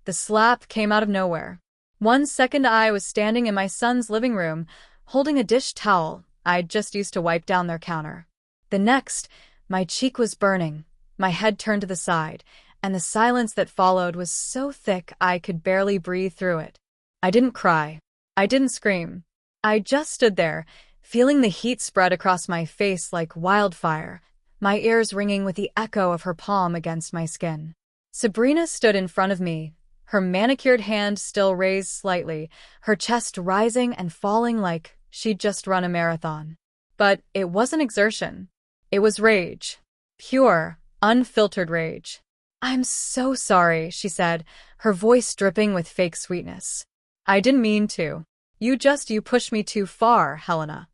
The slap came out of nowhere. 1 second I was standing in my son's living room, holding a dish towel I'd just used to wipe down their counter. The next, my cheek was burning, my head turned to the side, and the silence that followed was so thick I could barely breathe through it. I didn't cry. I didn't scream. I just stood there, feeling the heat spread across my face like wildfire, my ears ringing with the echo of her palm against my skin. Sabrina stood in front of me, her manicured hand still raised slightly, her chest rising and falling like she'd just run a marathon. But it wasn't exertion. It was rage. Pure, unfiltered rage. "I'm so sorry," she said, her voice dripping with fake sweetness. "I didn't mean to. You pushed me too far, Helena."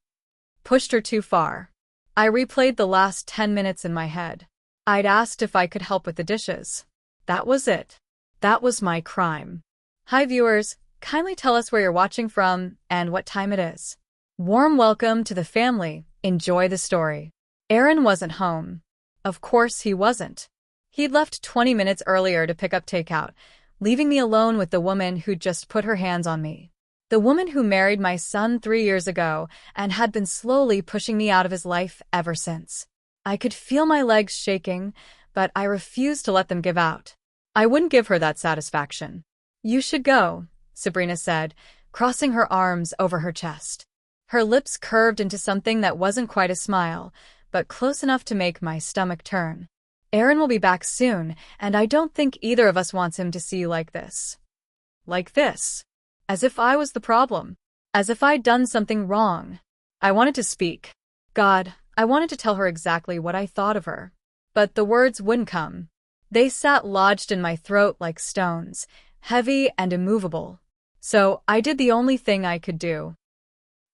Pushed her too far. I replayed the last 10 minutes in my head. I'd asked if I could help with the dishes. That was it. That was my crime. Hi viewers, kindly tell us where you're watching from and what time it is. Warm welcome to the family. Enjoy the story. Aaron wasn't home. Of course he wasn't. He'd left 20 minutes earlier to pick up takeout, leaving me alone with the woman who'd just put her hands on me. The woman who married my son 3 years ago and had been slowly pushing me out of his life ever since. I could feel my legs shaking, but I refused to let them give out. I wouldn't give her that satisfaction. "You should go," Sabrina said, crossing her arms over her chest. Her lips curved into something that wasn't quite a smile, but close enough to make my stomach turn. "Aaron will be back soon, and I don't think either of us wants him to see you like this." Like this. As if I was the problem. As if I'd done something wrong. I wanted to speak. God, I wanted to tell her exactly what I thought of her. But the words wouldn't come. They sat lodged in my throat like stones, heavy and immovable. So I did the only thing I could do.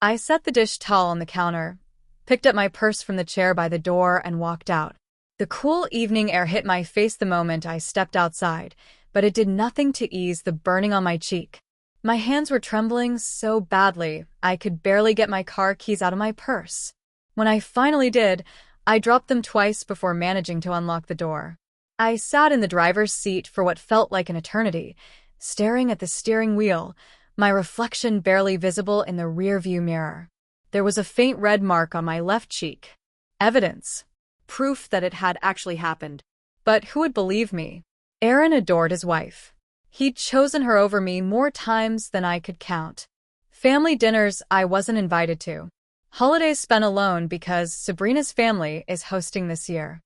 I set the dish towel on the counter, picked up my purse from the chair by the door, and walked out. The cool evening air hit my face the moment I stepped outside, but it did nothing to ease the burning on my cheek. My hands were trembling so badly, I could barely get my car keys out of my purse. When I finally did, I dropped them twice before managing to unlock the door. I sat in the driver's seat for what felt like an eternity, staring at the steering wheel, my reflection barely visible in the rearview mirror. There was a faint red mark on my left cheek. Evidence. Proof that it had actually happened. But who would believe me? Aaron adored his wife. He'd chosen her over me more times than I could count. Family dinners I wasn't invited to. Holidays spent alone because Sabrina's family is hosting this year.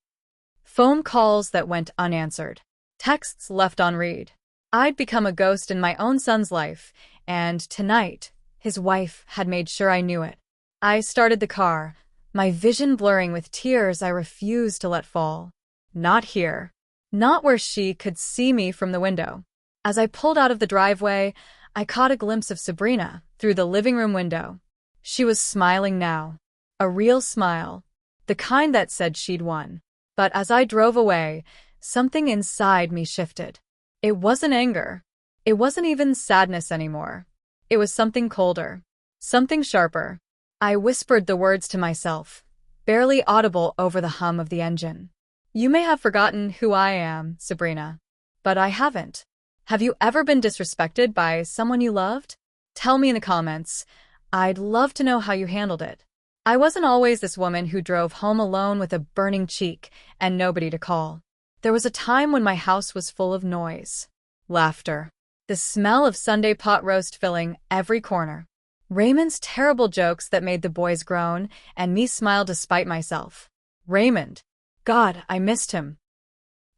Phone calls that went unanswered. Texts left unread. I'd become a ghost in my own son's life, and tonight, his wife had made sure I knew it. I started the car, my vision blurring with tears I refused to let fall. Not here. Not where she could see me from the window. As I pulled out of the driveway, I caught a glimpse of Sabrina through the living room window. She was smiling now. A real smile. The kind that said she'd won. But as I drove away, something inside me shifted. It wasn't anger. It wasn't even sadness anymore. It was something colder. Something sharper. I whispered the words to myself, barely audible over the hum of the engine. "You may have forgotten who I am, Sabrina. But I haven't. Have you ever been disrespected by someone you loved? Tell me in the comments. I'd love to know how you handled it." I wasn't always this woman who drove home alone with a burning cheek and nobody to call. There was a time when my house was full of noise. Laughter. The smell of Sunday pot roast filling every corner. Raymond's terrible jokes that made the boys groan and me smile despite myself. Raymond. God, I missed him.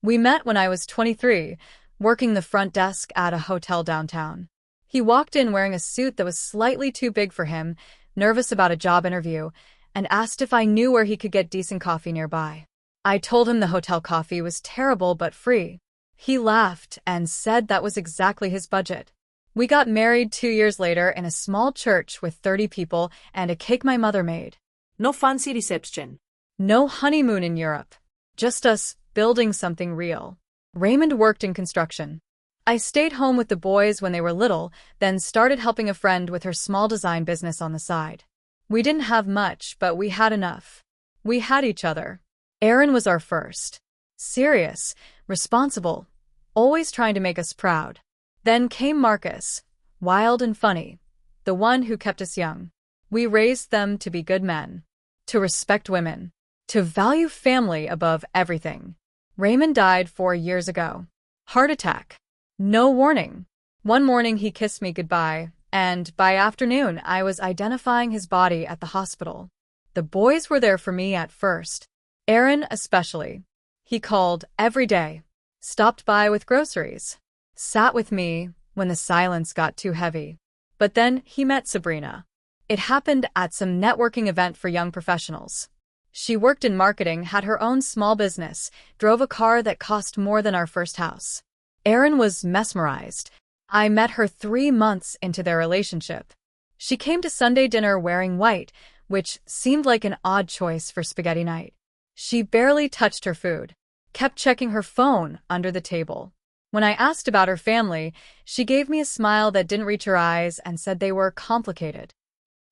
We met when I was 23, working the front desk at a hotel downtown. He walked in wearing a suit that was slightly too big for him, nervous about a job interview, and asked if I knew where he could get decent coffee nearby. I told him the hotel coffee was terrible but free. He laughed and said that was exactly his budget. We got married 2 years later in a small church with 30 people and a cake my mother made. No fancy reception. No honeymoon in Europe. Just us building something real. Raymond worked in construction. I stayed home with the boys when they were little, then started helping a friend with her small design business on the side. We didn't have much, but we had enough. We had each other. Aaron was our first. Serious, responsible, always trying to make us proud. Then came Marcus, wild and funny, the one who kept us young. We raised them to be good men, to respect women, to value family above everything. Raymond died 4 years ago. Heart attack. No warning. One morning he kissed me goodbye, and by afternoon I was identifying his body at the hospital. The boys were there for me at first. Aaron especially. He called every day, stopped by with groceries, sat with me when the silence got too heavy. But then he met Sabrina. It happened at some networking event for young professionals. She worked in marketing, had her own small business, drove a car that cost more than our first house. Aaron was mesmerized. I met her 3 months into their relationship. She came to Sunday dinner wearing white, which seemed like an odd choice for spaghetti night. She barely touched her food, kept checking her phone under the table. When I asked about her family, she gave me a smile that didn't reach her eyes and said they were complicated.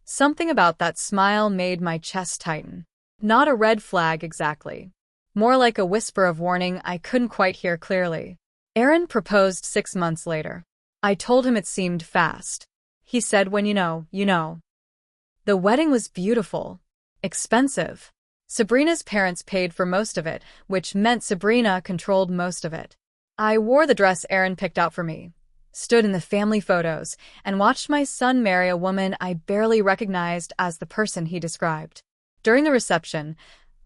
Something about that smile made my chest tighten. Not a red flag exactly. More like a whisper of warning I couldn't quite hear clearly. Aaron proposed 6 months later. I told him it seemed fast. He said, when you know, you know. The wedding was beautiful. Expensive. Sabrina's parents paid for most of it, which meant Sabrina controlled most of it. I wore the dress Aaron picked out for me, stood in the family photos, and watched my son marry a woman I barely recognized as the person he described. During the reception,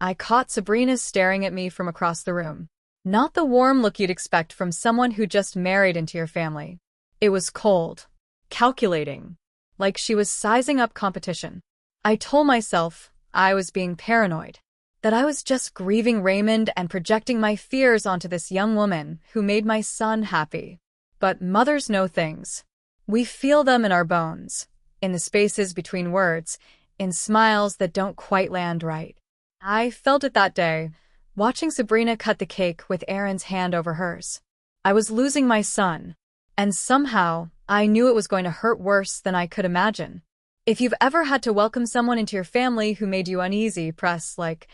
I caught Sabrina staring at me from across the room. Not the warm look you'd expect from someone who just married into your family. It was cold, calculating, like she was sizing up competition. I told myself I was being paranoid, that I was just grieving Raymond and projecting my fears onto this young woman who made my son happy. But mothers know things. We feel them in our bones, in the spaces between words, in smiles that don't quite land right. I felt it that day, watching Sabrina cut the cake with Aaron's hand over hers. I was losing my son, and somehow I knew it was going to hurt worse than I could imagine. If you've ever had to welcome someone into your family who made you uneasy, press like.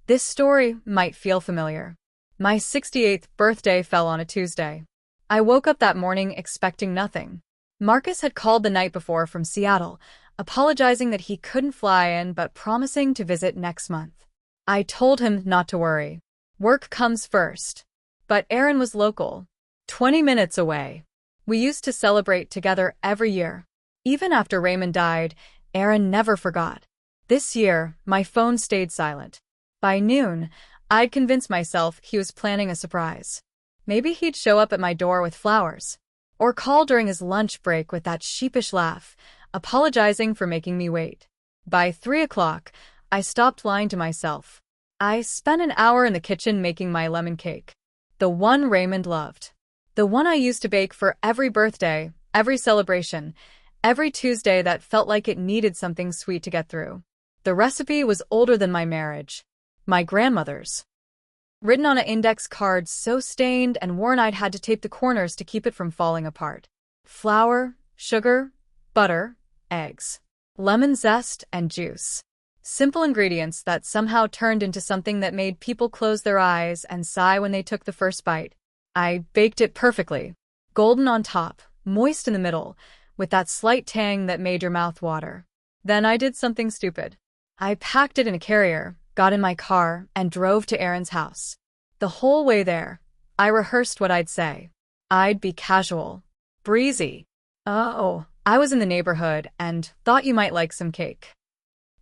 This story might feel familiar. My 68th birthday fell on a Tuesday. I woke up that morning expecting nothing. Marcus had called the night before from Seattle, apologizing that he couldn't fly in but promising to visit next month. I told him not to worry. Work comes first. But Aaron was local, 20 minutes away. We used to celebrate together every year. Even after Raymond died, Aaron never forgot. This year, my phone stayed silent. By noon, I'd convinced myself he was planning a surprise. Maybe he'd show up at my door with flowers, or call during his lunch break with that sheepish laugh, apologizing for making me wait. By 3 o'clock, I stopped lying to myself. I spent an hour in the kitchen making my lemon cake. The one Raymond loved. The one I used to bake for every birthday, every celebration, every Tuesday that felt like it needed something sweet to get through. The recipe was older than my marriage. My grandmother's. Written on an index card so stained and worn I'd had to tape the corners to keep it from falling apart. Flour, sugar, butter, eggs, lemon zest, and juice. Simple ingredients that somehow turned into something that made people close their eyes and sigh when they took the first bite. I baked it perfectly. Golden on top, moist in the middle, with that slight tang that made your mouth water. Then I did something stupid. I packed it in a carrier, got in my car, and drove to Aaron's house. The whole way there, I rehearsed what I'd say. I'd be casual, breezy. Oh, I was in the neighborhood and thought you might like some cake.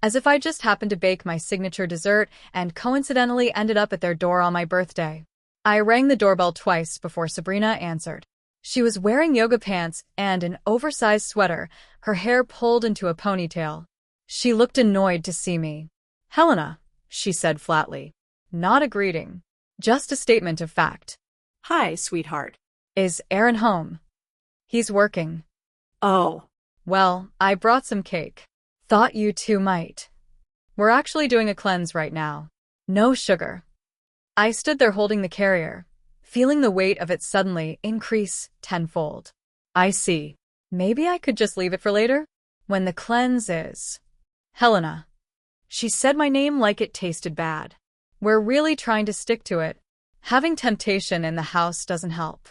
As if I just happened to bake my signature dessert and coincidentally ended up at their door on my birthday. I rang the doorbell twice before Sabrina answered. She was wearing yoga pants and an oversized sweater, her hair pulled into a ponytail. She looked annoyed to see me. "Helena," she said flatly. Not a greeting, just a statement of fact. Hi, sweetheart. "Is Aaron home?" "He's working." Oh. "Well, I brought some cake. Thought you two might. We're actually doing a cleanse right now. No sugar." I stood there holding the carrier, feeling the weight of it suddenly increase tenfold. I see. Maybe I could just leave it for later? When the cleanse is. Helena. She said my name like it tasted bad. We're really trying to stick to it. Having temptation in the house doesn't help.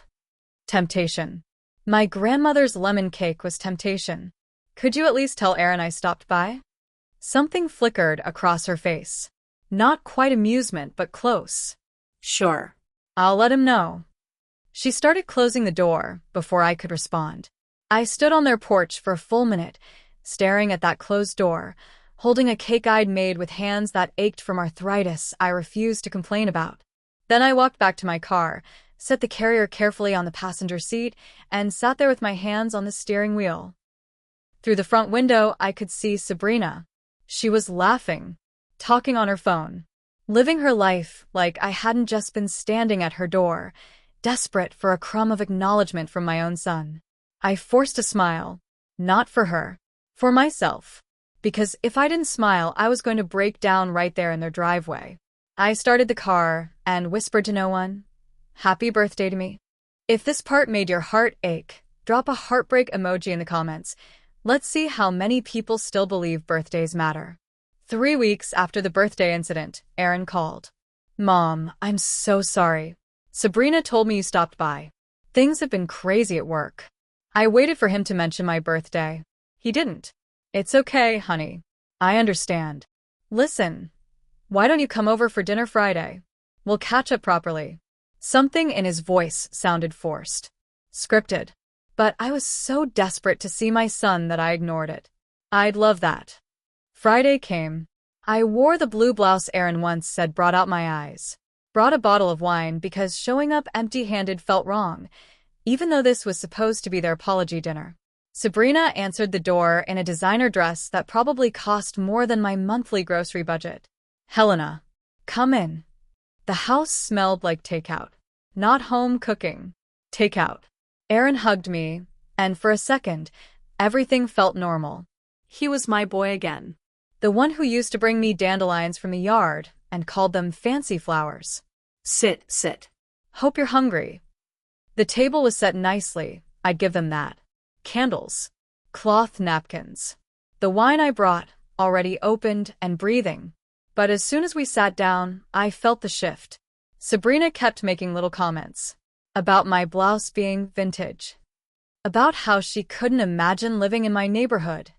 Temptation. My grandmother's lemon cake was temptation. Could you at least tell Aaron I stopped by? Something flickered across her face. Not quite amusement, but close. Sure. I'll let him know. She started closing the door before I could respond. I stood on their porch for a full minute, staring at that closed door, holding a cake I'd made with hands that ached from arthritis I refused to complain about. Then I walked back to my car, set the carrier carefully on the passenger seat, and sat there with my hands on the steering wheel. Through the front window, I could see Sabrina. She was laughing, talking on her phone, living her life like I hadn't just been standing at her door, desperate for a crumb of acknowledgement from my own son. I forced a smile, not for her, for myself, because if I didn't smile, I was going to break down right there in their driveway. I started the car and whispered to no one, "Happy birthday to me." If this part made your heart ache, drop a heartbreak emoji in the comments. Let's see how many people still believe birthdays matter. 3 weeks after the birthday incident, Aaron called. "Mom, I'm so sorry. Sabrina told me you stopped by. Things have been crazy at work." I waited for him to mention my birthday. He didn't. "It's okay, honey. I understand. Listen, why don't you come over for dinner Friday? We'll catch up properly." Something in his voice sounded forced, scripted. But I was so desperate to see my son that I ignored it. I'd love that. Friday came. I wore the blue blouse Aaron once said brought out my eyes. Brought a bottle of wine because showing up empty-handed felt wrong, even though this was supposed to be their apology dinner. Sabrina answered the door in a designer dress that probably cost more than my monthly grocery budget. "Helena, come in." The house smelled like takeout. Not home cooking. Takeout. Aaron hugged me, and for a second, everything felt normal. He was my boy again. The one who used to bring me dandelions from the yard and called them fancy flowers. Sit, sit. "Hope you're hungry." The table was set nicely, I'd give them that. Candles. Cloth napkins. The wine I brought, already opened and breathing. But as soon as we sat down, I felt the shift. Sabrina kept making little comments. About my blouse being vintage. About how she couldn't imagine living in my neighborhood.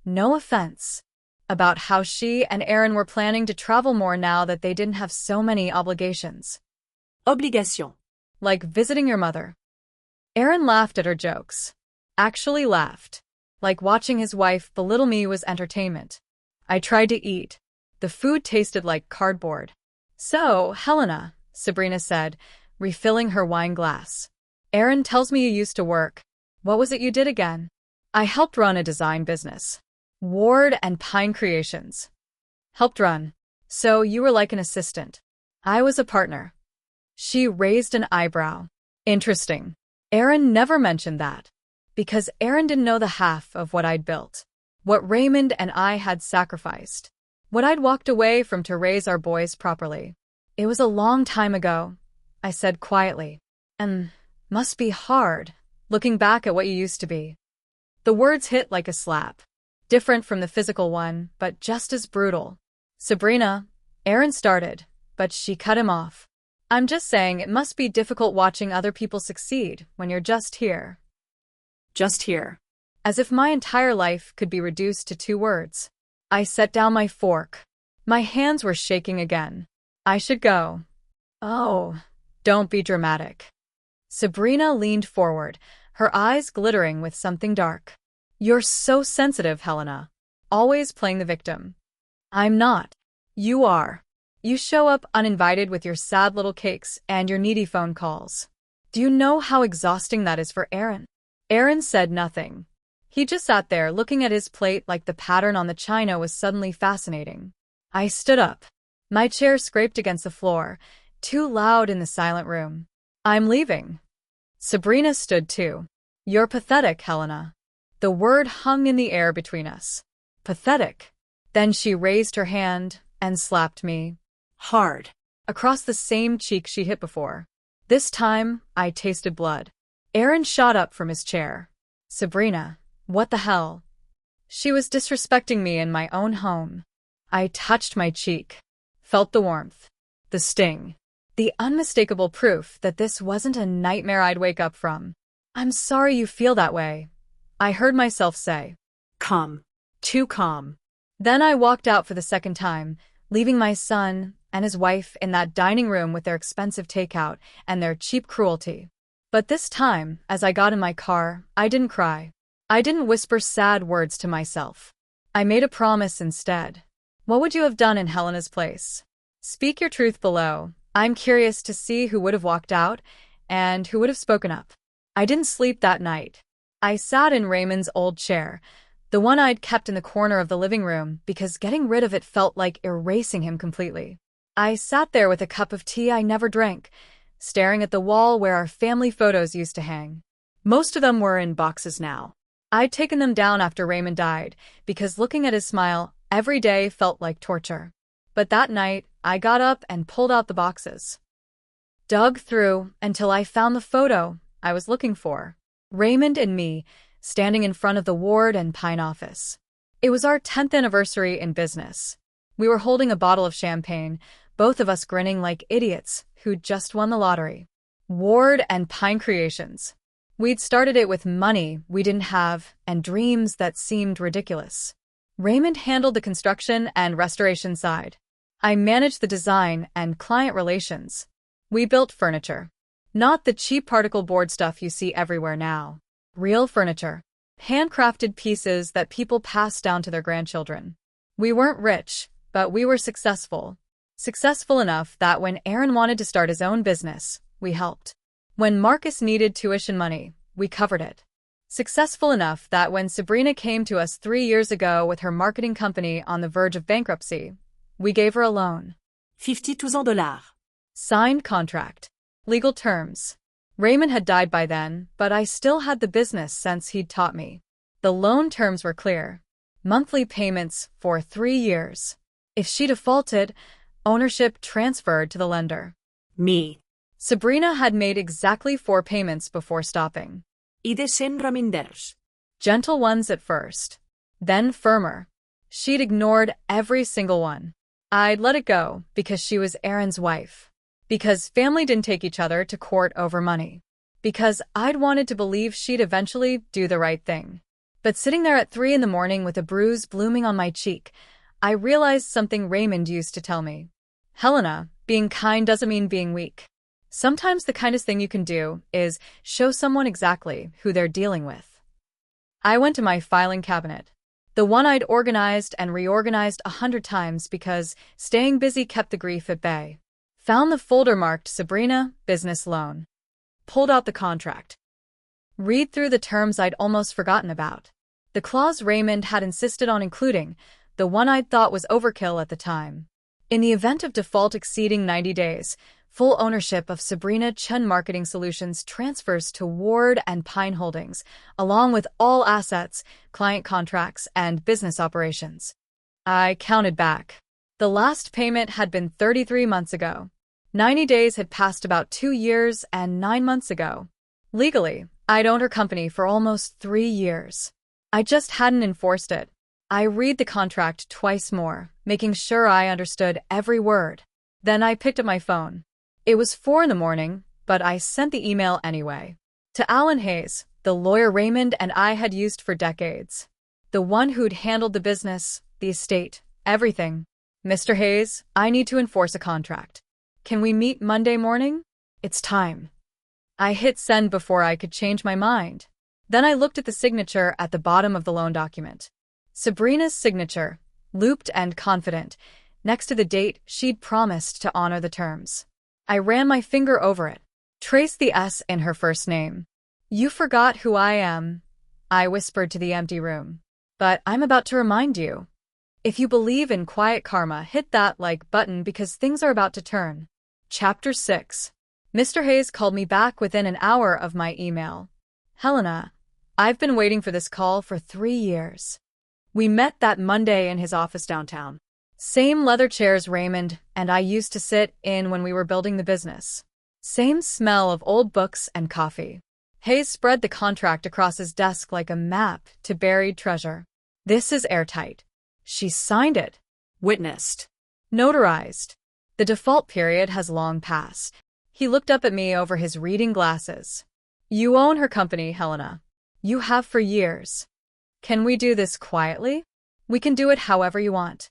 No offense. About how she and Aaron were planning to travel more now that they didn't have so many obligations. Obligation. Like visiting your mother. Aaron laughed at her jokes. Actually laughed. Like watching his wife belittle me was entertainment. I tried to eat. The food tasted like cardboard. "So, Helena," Sabrina said, refilling her wine glass. "Aaron tells me you used to work. What was it you did again?" "I helped run a design business. Ward and Pine Creations." "Helped run. So you were like an assistant." "I was a partner." She raised an eyebrow. "Interesting. Aaron never mentioned that." Because Aaron didn't know the half of what I'd built. What Raymond and I had sacrificed. What I'd walked away from to raise our boys properly. "It was a long time ago," I said quietly. "And must be hard, looking back at what you used to be." The words hit like a slap. Different from the physical one, but just as brutal. "Sabrina," Aaron started, but she cut him off. "I'm just saying it must be difficult watching other people succeed when you're just here." Just here. As if my entire life could be reduced to 2 words. I set down my fork. My hands were shaking again. "I should go." "Oh, don't be dramatic." Sabrina leaned forward, her eyes glittering with something dark. "You're so sensitive, Helena. Always playing the victim." "I'm not. You are. You show up uninvited with your sad little cakes and your needy phone calls. Do you know how exhausting that is for Aaron?" Aaron said nothing. He just sat there looking at his plate like the pattern on the china was suddenly fascinating. I stood up. My chair scraped against the floor, too loud in the silent room. "I'm leaving." Sabrina stood too. "You're pathetic, Helena." The word hung in the air between us. Pathetic. Then she raised her hand and slapped me. Hard. Across the same cheek she hit before. This time, I tasted blood. Aaron shot up from his chair. "Sabrina, what the hell?" She was disrespecting me in my own home. I touched my cheek. Felt the warmth. The sting. The unmistakable proof that this wasn't a nightmare I'd wake up from. I'm sorry you feel that way, I heard myself say. Calm. Too calm. Then I walked out for the second time, leaving my son and his wife in that dining room with their expensive takeout and their cheap cruelty. But this time, as I got in my car, I didn't cry. I didn't whisper sad words to myself. I made a promise instead. What would you have done in Helena's place? Speak your truth below. I'm curious to see who would have walked out and who would have spoken up. I didn't sleep that night. I sat in Raymond's old chair, the one I'd kept in the corner of the living room because getting rid of it felt like erasing him completely. I sat there with a cup of tea I never drank, staring at the wall where our family photos used to hang. Most of them were in boxes now. I'd taken them down after Raymond died because looking at his smile every day felt like torture. But that night, I got up and pulled out the boxes. Dug through until I found the photo I was looking for. Raymond and me, standing in front of the Ward and Pine office. It was our 10th anniversary in business. We were holding a bottle of champagne, both of us grinning like idiots who'd just won the lottery. Ward and Pine Creations. We'd started it with money we didn't have and dreams that seemed ridiculous. Raymond handled the construction and restoration side. I managed the design and client relations. We built furniture. Not the cheap particle board stuff you see everywhere now. Real furniture. Handcrafted pieces that people pass down to their grandchildren. We weren't rich, but we were successful. Successful enough that when Aaron wanted to start his own business, we helped. When Marcus needed tuition money, we covered it. Successful enough that when Sabrina came to us 3 years ago with her marketing company on the verge of bankruptcy, we gave her a loan. $52,000. Signed contract. Legal terms. Raymond had died by then, but I still had the business since he'd taught me. The loan terms were clear. Monthly payments for 3 years. If she defaulted, ownership transferred to the lender. Me. Sabrina had made exactly 4 payments before stopping. I de 100 reminders. Gentle ones at first, then firmer. She'd ignored every single one. I'd let it go because she was Aaron's wife. Because family didn't take each other to court over money. Because I'd wanted to believe she'd eventually do the right thing. But sitting there at 3 in the morning with a bruise blooming on my cheek, I realized something Raymond used to tell me. Helena, being kind doesn't mean being weak. Sometimes the kindest thing you can do is show someone exactly who they're dealing with. I went to my filing cabinet. The one I'd organized and reorganized 100 times because staying busy kept the grief at bay. Found the folder marked Sabrina, business loan. Pulled out the contract. Read through the terms I'd almost forgotten about. The clause Raymond had insisted on including, the one I'd thought was overkill at the time. In the event of default exceeding 90 days, full ownership of Sabrina Chen Marketing Solutions transfers to Ward and Pine Holdings, along with all assets, client contracts, and business operations. I counted back. The last payment had been 33 months ago. 90 days had passed about 2 years and 9 months ago. Legally, I'd owned her company for almost 3 years. I just hadn't enforced it. I read the contract twice more, making sure I understood every word. Then I picked up my phone. It was 4 in the morning, but I sent the email anyway. To Alan Hayes, the lawyer Raymond and I had used for decades. The one who'd handled the business, the estate, everything. Mr. Hayes, I need to enforce a contract. Can we meet Monday morning? It's time. I hit send before I could change my mind. Then I looked at the signature at the bottom of the loan document. Sabrina's signature, looped and confident, next to the date she'd promised to honor the terms. I ran my finger over it. Traced the S in her first name. You forgot who I am, I whispered to the empty room. But I'm about to remind you. If you believe in quiet karma, hit that like button because things are about to turn. Chapter 6. Mr. Hayes called me back within an hour of my email. Helena, I've been waiting for this call for 3 years. We met that Monday in his office downtown. Same leather chairs Raymond and I used to sit in when we were building the business. Same smell of old books and coffee. Hayes spread the contract across his desk like a map to buried treasure. This is airtight. She signed it. Witnessed. Notarized. The default period has long passed. He looked up at me over his reading glasses. You own her company, Helena. You have for years. Can we do this quietly? We can do it however you want.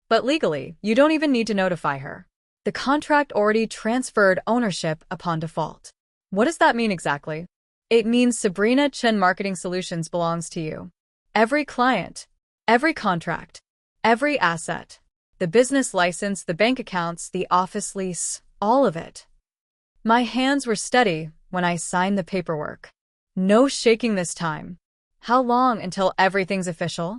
But legally, you don't even need to notify her. The contract already transferred ownership upon default. What does that mean exactly? It means Sabrina Chen Marketing Solutions belongs to you. Every client, every contract, every asset, the business license, the bank accounts, the office lease, all of it. My hands were steady when I signed the paperwork. No shaking this time. How long until everything's official?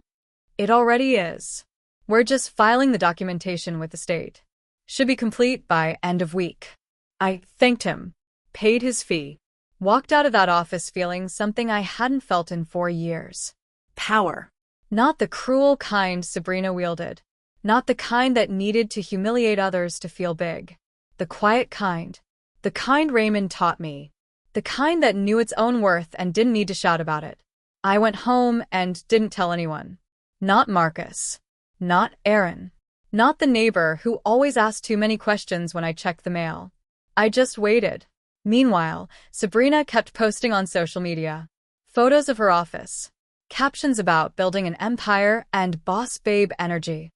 It already is. We're just filing the documentation with the state. Should be complete by end of week. I thanked him, paid his fee, walked out of that office feeling something I hadn't felt in 4 years. Power. Not the cruel kind Sabrina wielded. Not the kind that needed to humiliate others to feel big. The quiet kind. The kind Raymond taught me. The kind that knew its own worth and didn't need to shout about it. I went home and didn't tell anyone. Not Marcus. Not Aaron. Not the neighbor who always asked too many questions when I checked the mail. I just waited. Meanwhile, Sabrina kept posting on social media. Photos of her office. Captions about building an empire and boss babe energy.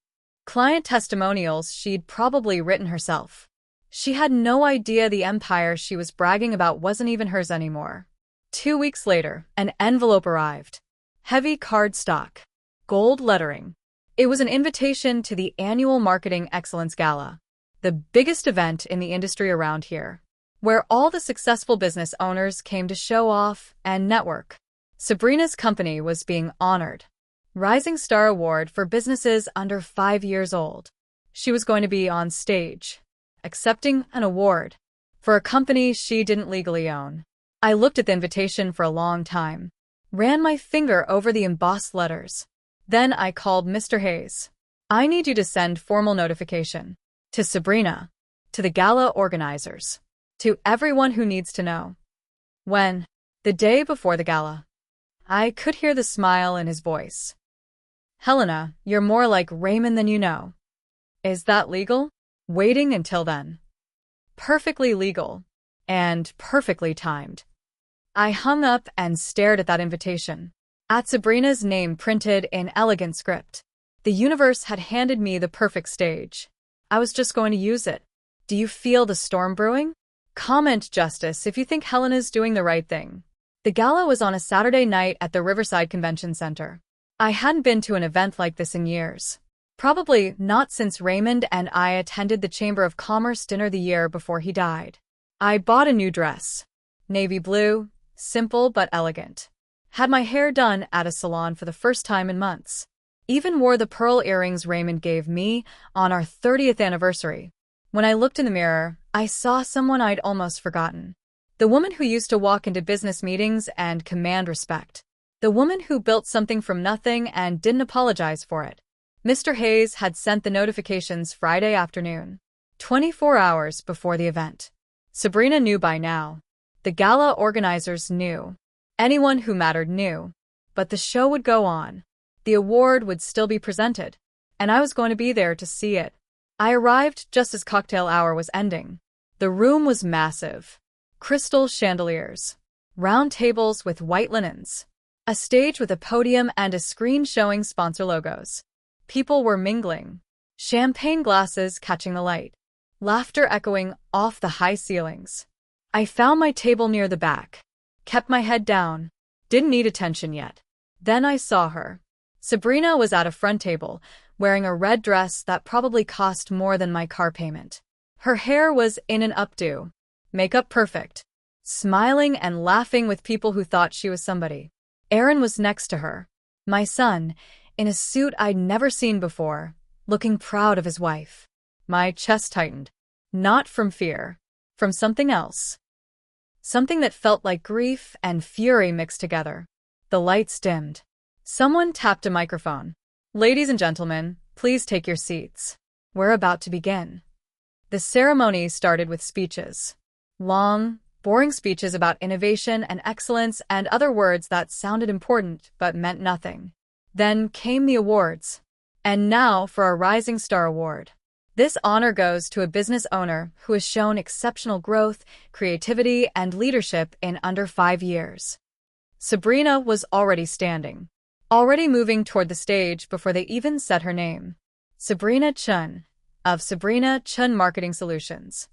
Client testimonials she'd probably written herself. She had no idea the empire she was bragging about wasn't even hers anymore. 2 weeks later, an envelope arrived. Heavy cardstock. Gold lettering. It was an invitation to the annual Marketing Excellence Gala, the biggest event in the industry around here, where all the successful business owners came to show off and network. Sabrina's company was being honored. Rising Star Award for businesses under 5 years old. She was going to be on stage, accepting an award for a company she didn't legally own. I looked at the invitation for a long time, ran my finger over the embossed letters. Then I called Mr. Hayes. I need you to send formal notification to Sabrina, to the gala organizers, to everyone who needs to know. When? The day before the gala. I could hear the smile in his voice. Helena, you're more like Raymond than you know. Is that legal? Waiting until then. Perfectly legal. And perfectly timed. I hung up and stared at that invitation. At Sabrina's name printed in elegant script. The universe had handed me the perfect stage. I was just going to use it. Do you feel the storm brewing? Comment, Justice, if you think Helena's doing the right thing. The gala was on a Saturday night at the Riverside Convention Center. I hadn't been to an event like this in years. Probably not since Raymond and I attended the Chamber of Commerce dinner the year before he died. I bought a new dress. Navy blue, simple but elegant. Had my hair done at a salon for the first time in months. Even wore the pearl earrings Raymond gave me on our 30th anniversary. When I looked in the mirror, I saw someone I'd almost forgotten. The woman who used to walk into business meetings and command respect. The woman who built something from nothing and didn't apologize for it. Mr. Hayes had sent the notifications Friday afternoon, 24 hours before the event. Sabrina knew by now. The gala organizers knew. Anyone who mattered knew. But the show would go on. The award would still be presented. And I was going to be there to see it. I arrived just as cocktail hour was ending. The room was massive. Crystal chandeliers. Round tables with white linens. A stage with a podium and a screen showing sponsor logos. People were mingling. Champagne glasses catching the light. Laughter echoing off the high ceilings. I found my table near the back. Kept my head down. Didn't need attention yet. Then I saw her. Sabrina was at a front table, wearing a red dress that probably cost more than my car payment. Her hair was in an updo. Makeup perfect. Smiling and laughing with people who thought she was somebody. Aaron was next to her. My son, in a suit I'd never seen before, looking proud of his wife. My chest tightened. Not from fear. From something else. Something that felt like grief and fury mixed together. The lights dimmed. Someone tapped a microphone. Ladies and gentlemen, please take your seats. We're about to begin. The ceremony started with speeches. Long, boring speeches about innovation and excellence and other words that sounded important but meant nothing. Then came the awards. And now for our Rising Star Award. This honor goes to a business owner who has shown exceptional growth, creativity, and leadership in under 5 years. Sabrina was already standing, already moving toward the stage before they even said her name. Sabrina Chun, of Sabrina Chun Marketing Solutions.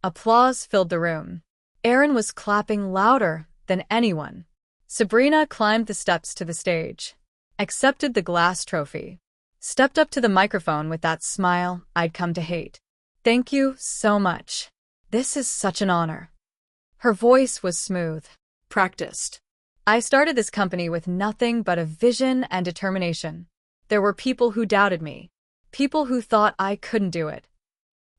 Applause filled the room. Aaron was clapping louder than anyone. Sabrina climbed the steps to the stage, accepted the glass trophy, stepped up to the microphone with that smile I'd come to hate. "Thank you so much. This is such an honor." Her voice was smooth. Practiced. "I started this company with nothing but a vision and determination. There were people who doubted me, people who thought I couldn't do it."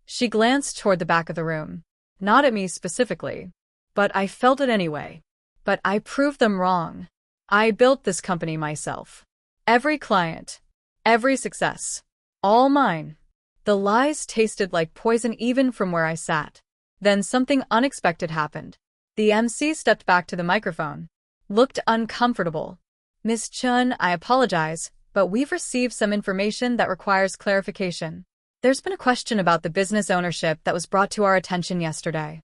She glanced toward the back of the room. Not at me specifically, but I felt it anyway. But I proved them wrong. I built this company myself. Every client, every success, all mine. The lies tasted like poison even from where I sat. Then something unexpected happened. The MC stepped back to the microphone, looked uncomfortable. "Miss Chun, I apologize, but we've received some information that requires clarification. There's been a question about the business ownership that was brought to our attention yesterday."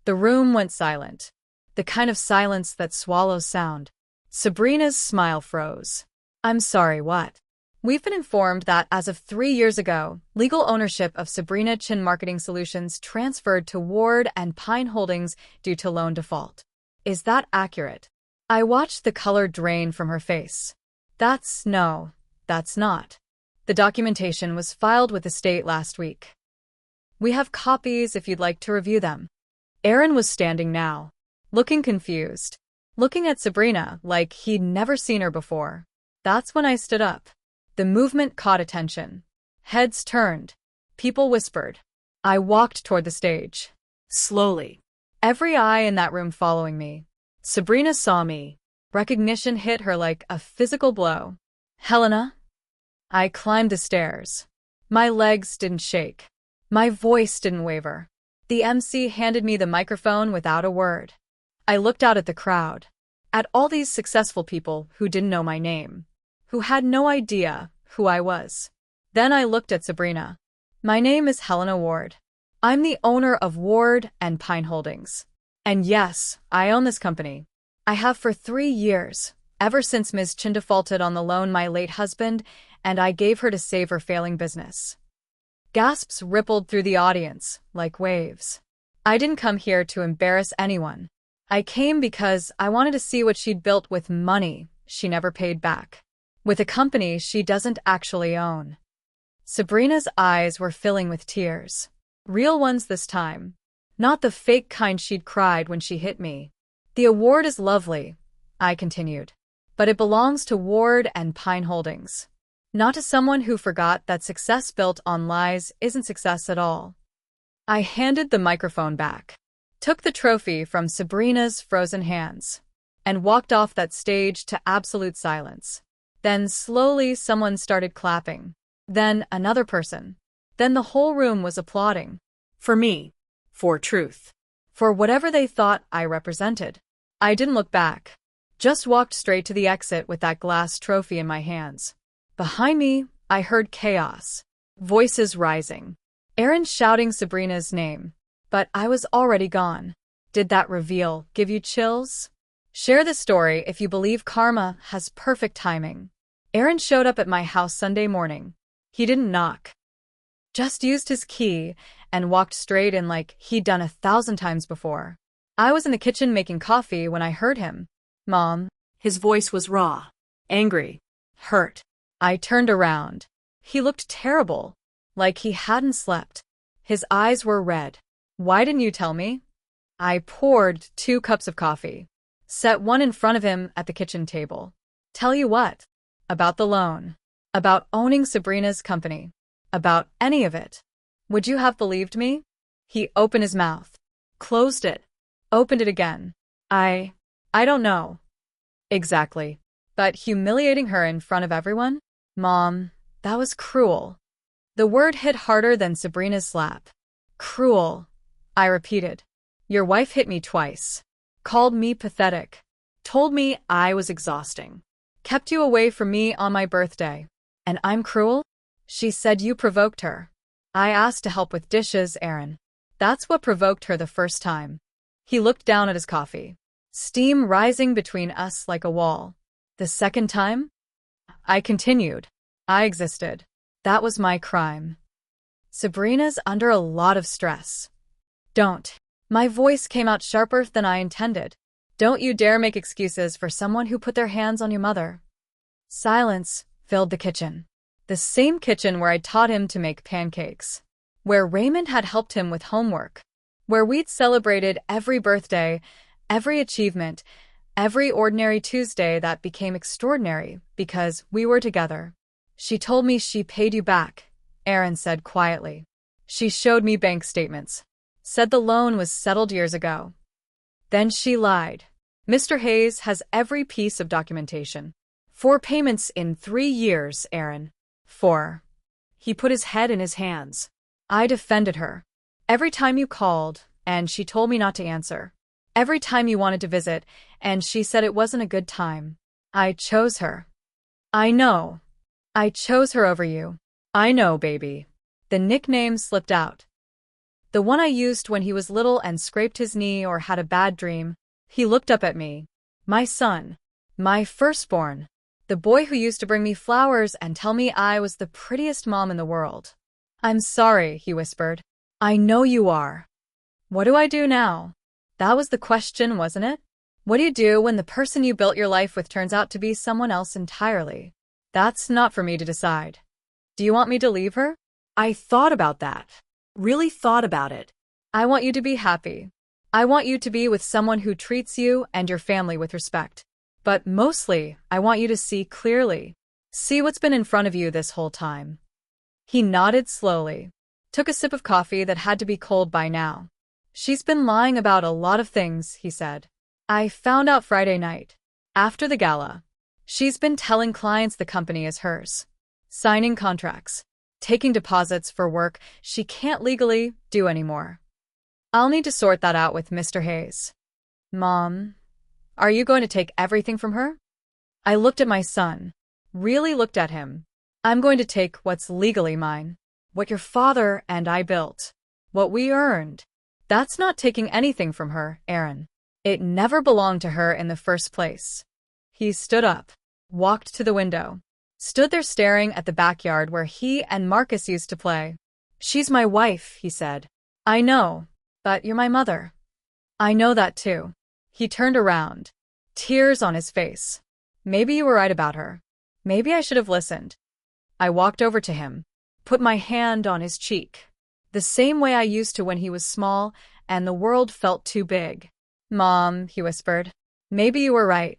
The room went silent. The kind of silence that swallows sound. Sabrina's smile froze. "I'm sorry, what?" "We've been informed that as of 3 years ago, legal ownership of Sabrina Chin Marketing Solutions transferred to Ward and Pine Holdings due to loan default. Is that accurate?" I watched the color drain from her face. No, that's not. The documentation was filed with the state last week. We have copies if you'd like to review them." Aaron was standing now, looking confused, looking at Sabrina like he'd never seen her before. That's when I stood up. The movement caught attention. Heads turned. People whispered. I walked toward the stage. Slowly. Every eye in that room following me. Sabrina saw me. Recognition hit her like a physical blow. "Helena?" I climbed the stairs. My legs didn't shake. My voice didn't waver. The MC handed me the microphone without a word. I looked out at the crowd, at all these successful people who didn't know my name, who had no idea who I was. Then I looked at Sabrina. "My name is Helena Ward. I'm the owner of Ward and Pine Holdings. And yes, I own this company. I have for 3 years, ever since Ms. Chin defaulted on the loan my late husband and I gave her to save her failing business." Gasps rippled through the audience like waves. I didn't come here to embarrass anyone. I came because I wanted to see what she'd built with money she never paid back, with a company she doesn't actually own. Sabrina's eyes were filling with tears. Real ones this time. Not the fake kind she'd cried when she hit me. "The award is lovely," I continued, "but it belongs to Ward and Pine Holdings. Not to someone who forgot that success built on lies isn't success at all." I handed the microphone back, took the trophy from Sabrina's frozen hands, and walked off that stage to absolute silence. Then slowly someone started clapping. Then another person. Then the whole room was applauding. For me. For truth. For whatever they thought I represented. I didn't look back. Just walked straight to the exit with that glass trophy in my hands. Behind me, I heard chaos. Voices rising. Aaron shouting Sabrina's name. But I was already gone. Did that reveal give you chills? Share the story if you believe karma has perfect timing. Aaron showed up at my house Sunday morning. He didn't knock. Just used his key and walked straight in like he'd done 1,000 times before. I was in the kitchen making coffee when I heard him. "Mom." His voice was raw, angry, hurt. I turned around. He looked terrible, like he hadn't slept. His eyes were red. "Why didn't you tell me?" I poured 2 cups of coffee, set one in front of him at the kitchen table. "Tell you what? About the loan. About owning Sabrina's company. About any of it. Would you have believed me?" He opened his mouth, closed it, opened it again. I don't know. Exactly. But humiliating her in front of everyone? "Mom, that was cruel." The word hit harder than Sabrina's slap. "Cruel," I repeated. "Your wife hit me twice. Called me pathetic. Told me I was exhausting. Kept you away from me on my birthday. And I'm cruel?" She said you provoked her. I asked to help with dishes, Aaron. That's what provoked her the first time. He looked down at his coffee. Steam rising between us like a wall. The second time? I continued. I existed. That was my crime. Sabrina's under a lot of stress. Don't. My voice came out sharper than I intended. Don't you dare make excuses for someone who put their hands on your mother. Silence filled the kitchen. The same kitchen where I taught him to make pancakes. Where Raymond had helped him with homework. Where we'd celebrated every birthday, every achievement, every ordinary Tuesday that became extraordinary because we were together. She told me she paid you back, Aaron said quietly. She showed me bank statements. Said the loan was settled years ago. Then she lied. Mr. Hayes has every piece of documentation. 4 payments in 3 years, Aaron. 4. He put his head in his hands. I defended her. Every time you called, and she told me not to answer. Every time you wanted to visit, and she said it wasn't a good time. I chose her. I know. I chose her over you. I know, baby. The nickname slipped out. The one I used when he was little and scraped his knee or had a bad dream. He looked up at me. My son. My firstborn. The boy who used to bring me flowers and tell me I was the prettiest mom in the world. I'm sorry, he whispered. I know you are. What do I do now? That was the question, wasn't it? What do you do when the person you built your life with turns out to be someone else entirely? That's not for me to decide. Do you want me to leave her? I thought about that. Really thought about it. I want you to be happy. I want you to be with someone who treats you and your family with respect. But mostly, I want you to see clearly. See what's been in front of you this whole time. He nodded slowly. Took a sip of coffee that had to be cold by now. She's been lying about a lot of things, he said. I found out Friday night. After the gala. She's been telling clients the company is hers. Signing contracts. Taking deposits for work she can't legally do anymore. I'll need to sort that out with Mr. Hayes. Mom, are you going to take everything from her? I looked at my son. Really looked at him. I'm going to take what's legally mine. What your father and I built. What we earned. That's not taking anything from her, Aaron. It never belonged to her in the first place. He stood up. Walked to the window. Stood there staring at the backyard where he and Marcus used to play. She's my wife, he said. I know, but you're my mother. I know that too. He turned around. Tears on his face. Maybe you were right about her. Maybe I should have listened. I walked over to him. Put my hand on his cheek. The same way I used to when he was small and the world felt too big. Mom, he whispered. Maybe you were right.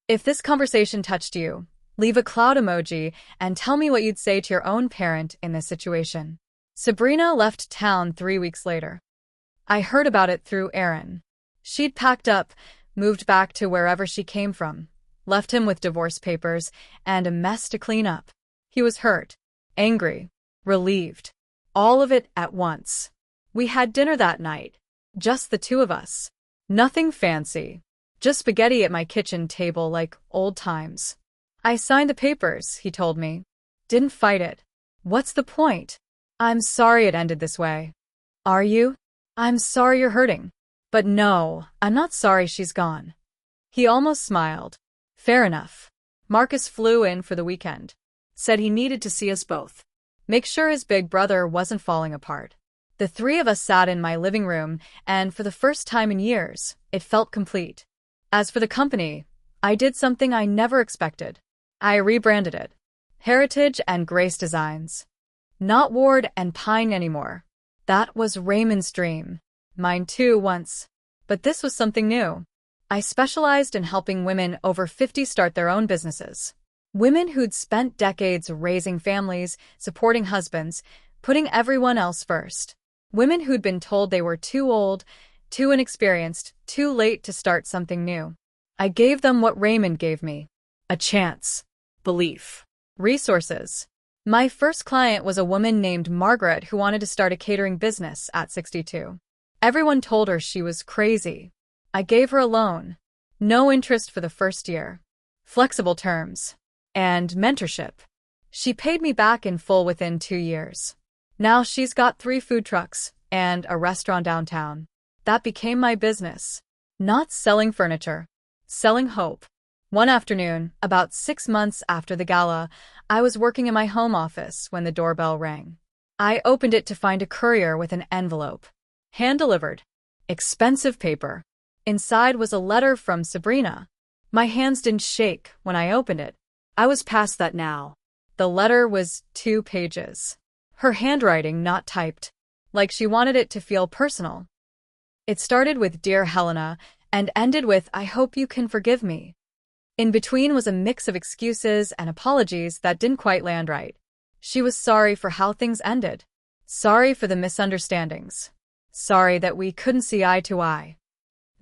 If this conversation touched you, leave a cloud emoji and tell me what you'd say to your own parent in this situation. Sabrina left town 3 weeks later. I heard about it through Aaron. She'd packed up, moved back to wherever she came from, left him with divorce papers and a mess to clean up. He was hurt, angry, relieved. All of it at once. We had dinner that night. Just the 2 of us. Nothing fancy. Just spaghetti at my kitchen table like old times. I signed the papers, he told me. Didn't fight it. What's the point? I'm sorry it ended this way. Are you? I'm sorry you're hurting. But no, I'm not sorry she's gone. He almost smiled. Fair enough. Marcus flew in for the weekend. Said he needed to see us both. Make sure his big brother wasn't falling apart. The 3 of us sat in my living room, and for the first time in years, it felt complete. As for the company, I did something I never expected. I rebranded it. Heritage and Grace Designs. Not Ward and Pine anymore. That was Raymond's dream. Mine too once. But this was something new. I specialized in helping women over 50 start their own businesses. Women who'd spent decades raising families, supporting husbands, putting everyone else first. Women who'd been told they were too old, too inexperienced, too late to start something new. I gave them what Raymond gave me. A chance. Belief. Resources. My first client was a woman named Margaret who wanted to start a catering business at 62. Everyone told her she was crazy. I gave her a loan. No interest for the first year. Flexible terms. And mentorship. She paid me back in full within 2 years. Now she's got 3 food trucks and a restaurant downtown. That became my business. Not selling furniture, selling hope. One afternoon, about 6 months after the gala, I was working in my home office when the doorbell rang. I opened it to find a courier with an envelope. Hand-delivered. Expensive paper. Inside was a letter from Sabrina. My hands didn't shake when I opened it. I was past that now. The letter was 2 pages. Her handwriting not typed, like she wanted it to feel personal. It started with "Dear Helena" and ended with "I hope you can forgive me." In between was a mix of excuses and apologies that didn't quite land right. She was sorry for how things ended. Sorry for the misunderstandings. Sorry that we couldn't see eye to eye.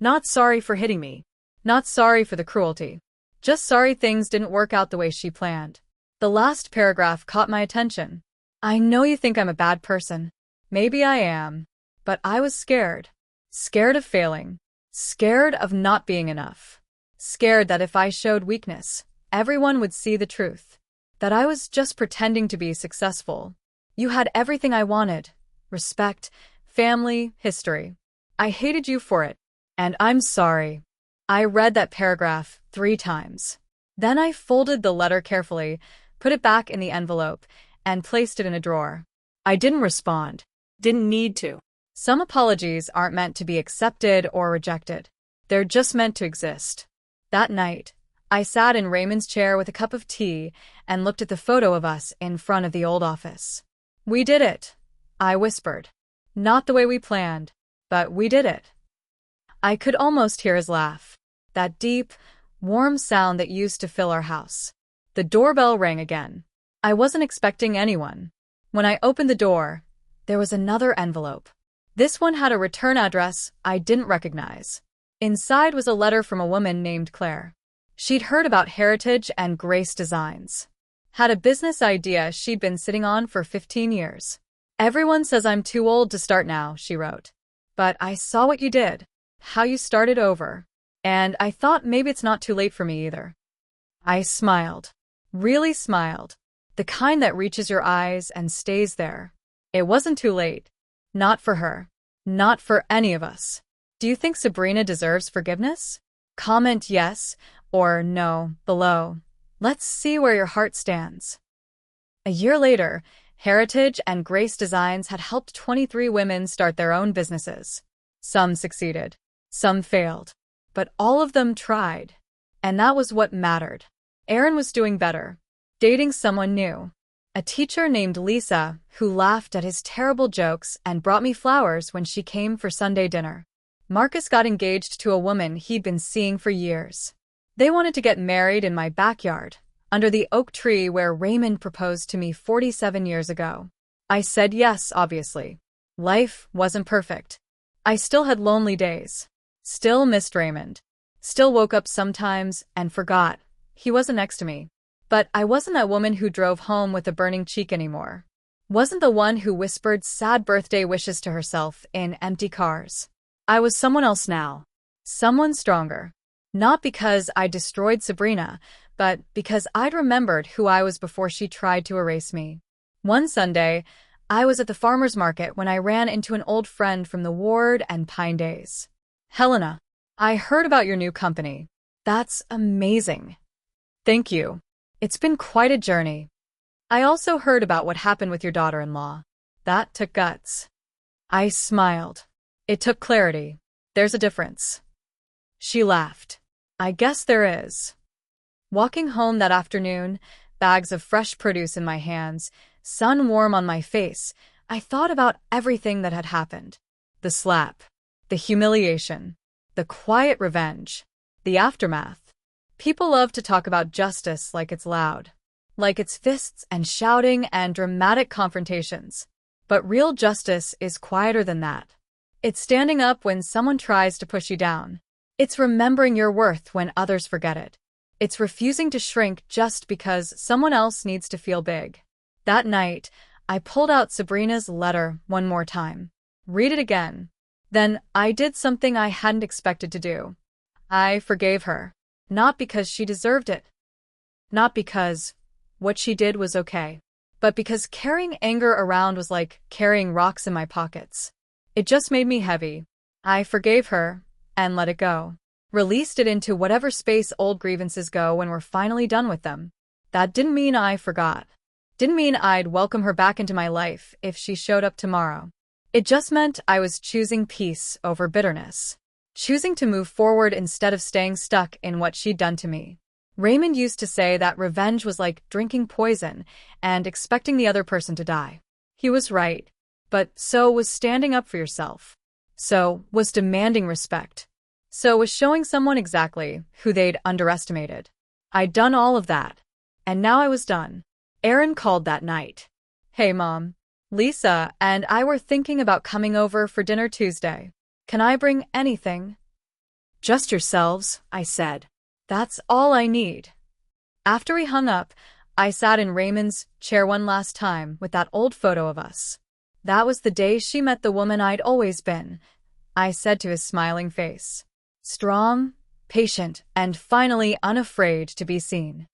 Not sorry for hitting me. Not sorry for the cruelty. Just sorry things didn't work out the way she planned. The last paragraph caught my attention. I know you think I'm a bad person. Maybe I am. But I was scared. Scared of failing. Scared of not being enough. Scared that if I showed weakness, everyone would see the truth. That I was just pretending to be successful. You had everything I wanted. Respect, family, history. I hated you for it. And I'm sorry. I read that paragraph 3 times. Then I folded the letter carefully, put it back in the envelope, and placed it in a drawer. I didn't respond. Didn't need to. Some apologies aren't meant to be accepted or rejected. They're just meant to exist. That night, I sat in Raymond's chair with a cup of tea and looked at the photo of us in front of the old office. We did it, I whispered. Not the way we planned, but we did it. I could almost hear his laugh. That deep, warm sound that used to fill our house. The doorbell rang again. I wasn't expecting anyone. When I opened the door, there was another envelope. This one had a return address I didn't recognize. Inside was a letter from a woman named Claire. She'd heard about Heritage and Grace Designs. Had a business idea she'd been sitting on for 15 years. Everyone says I'm too old to start now, she wrote. But I saw what you did. How you started over. And I thought maybe it's not too late for me either. I smiled. Really smiled. The kind that reaches your eyes and stays there. It wasn't too late. Not for her. Not for any of us. Do you think Sabrina deserves forgiveness? Comment yes or no below. Let's see where your heart stands. A year later, Heritage and Grace Designs had helped 23 women start their own businesses. Some succeeded. Some failed. But all of them tried. And that was what mattered. Erin was doing better. Dating someone new. A teacher named Lisa, who laughed at his terrible jokes and brought me flowers when she came for Sunday dinner. Marcus got engaged to a woman he'd been seeing for years. They wanted to get married in my backyard, under the oak tree where Raymond proposed to me 47 years ago. I said yes, obviously. Life wasn't perfect. I still had lonely days. Still missed Raymond. Still woke up sometimes and forgot he wasn't next to me. But I wasn't that woman who drove home with a burning cheek anymore. Wasn't the one who whispered sad birthday wishes to herself in empty cars. I was someone else now. Someone stronger. Not because I destroyed Sabrina, but because I'd remembered who I was before she tried to erase me. One Sunday, I was at the farmer's market when I ran into an old friend from the Ward and Pine days. Helena, I heard about your new company. That's amazing. Thank you. It's been quite a journey. I also heard about what happened with your daughter-in-law. That took guts. I smiled. It took clarity. There's a difference. She laughed. I guess there is. Walking home that afternoon, bags of fresh produce in my hands, sun warm on my face, I thought about everything that had happened. The slap. The humiliation. The quiet revenge. The aftermath. People love to talk about justice like it's loud. Like it's fists and shouting and dramatic confrontations. But real justice is quieter than that. It's standing up when someone tries to push you down. It's remembering your worth when others forget it. It's refusing to shrink just because someone else needs to feel big. That night, I pulled out Sabrina's letter one more time. Read it again. Then I did something I hadn't expected to do. I forgave her. Not because she deserved it. Not because what she did was okay. but because carrying anger around was like carrying rocks in my pockets. It just made me heavy. I forgave her and let it go. Released it into whatever space old grievances go when we're finally done with them. That didn't mean I forgot. Didn't mean I'd welcome her back into my life if she showed up tomorrow. It just meant I was choosing peace over bitterness. Choosing to move forward instead of staying stuck in what she'd done to me. Raymond used to say that revenge was like drinking poison and expecting the other person to die. He was right. But so was standing up for yourself. So was demanding respect. So was showing someone exactly who they'd underestimated. I'd done all of that. And now I was done. Aaron called that night. Hey, Mom. Lisa and I were thinking about coming over for dinner Tuesday. Can I bring anything? Just yourselves, I said. That's all I need. After we hung up, I sat in Raymond's chair one last time with that old photo of us. That was the day she met the woman I'd always been, I said to his smiling face. Strong, patient, and finally unafraid to be seen.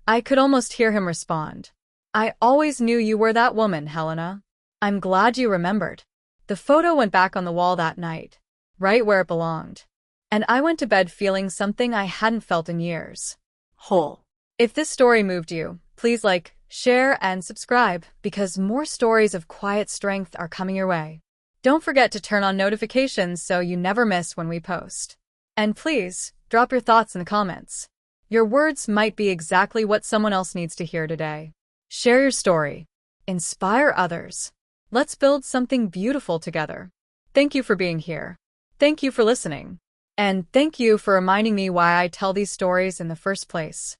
I could almost hear him respond. I always knew you were that woman, Helena. I'm glad you remembered. The photo went back on the wall that night, right where it belonged. And I went to bed feeling something I hadn't felt in years. Whole. If this story moved you, please like, share, and subscribe, because more stories of quiet strength are coming your way. Don't forget to turn on notifications so you never miss when we post. And please, drop your thoughts in the comments. Your words might be exactly what someone else needs to hear today. Share your story. Inspire others. Let's build something beautiful together. Thank you for being here. Thank you for listening. And thank you for reminding me why I tell these stories in the first place.